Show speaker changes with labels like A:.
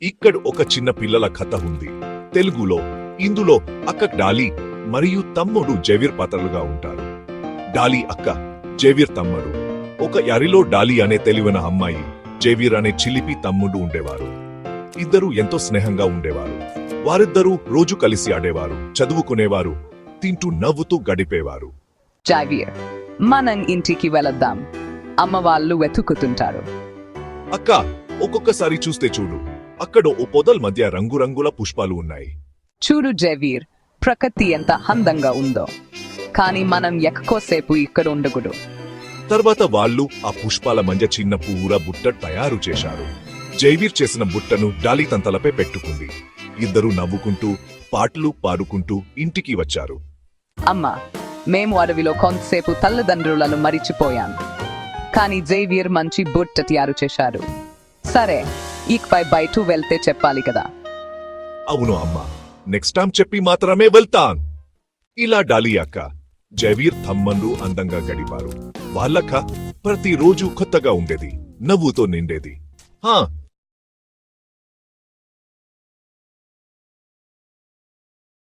A: ఇక్కడ ఒక చిన్న పిల్లల కథ ఉంది తెలుగులో. ఇందులో అక్క డాలీ మరియు తమ్ముడు జేవియర్ పాత్రలుగా ఉంటారు. డాలీ అక్క, జేవియర్ తమ్ముడు. ఒక యారిలో డాలీ అనే తెలివైన అమ్మాయి, జేవియర్ అనే చిలిపి తమ్ముడు ఉండేవారు. ఇద్దరూ ఎంతో స్నేహంగా ఉండేవారు. వారిద్దరూ రోజు కలిసి ఆడేవారు, చదువుకునేవారు, తింటూ నవ్వుతూ గడిపేవారు.
B: జావియర్, మనం ఇంటికి వెళదాం. అమ్మ వాళ్ళు వెతుకుతుంటారు.
A: అక్క, ఒక్కొక్కసారి చూస్తే చూడు, అక్కడ ఓ పొదల మధ్య రంగురంగుల పుష్పాలు ఉన్నాయి.
B: చూడు జేవియర్, ప్రకృతి ఎంత అందంగా ఉందో. కానీ మనం ఎక్కువసేపు ఇక్కడ ఉండకూడదు.
A: తర్వాత వాళ్ళు ఆ పుష్పాల మధ్య చిన్న పూర బుట్ట తయారు చేశారు. జేవియర్ చేసిన బుట్టను డాలీ తంతలపై పెట్టుకుంది. ఇద్దరూ నవ్వుకుంటూ, పాటలు పాడుకుంటూ ఇంటికి వచ్చారు.
B: అమ్మ, మేము అడవిలో కొంతసేపు తల్లిదండ్రులను మరిచిపోయాం. కానీ జేవియర్ మంచి బుట్ట తయారు చేశారు. సరే, ఇకపై బయట వెళ్తే చెప్పాలి కదా.
A: అవును అమ్మా, నెక్స్ట్ టైం చెప్పి మాత్రమే వెళ్తాన్. ఇలా డాలీ అక్క, జేవియర్ తమ్ముళ్ళు అందంగా గడిపారు. వాళ్ళక్క ప్రతిరోజు కొత్తగా ఉండేది, నవ్వుతో నిండేది.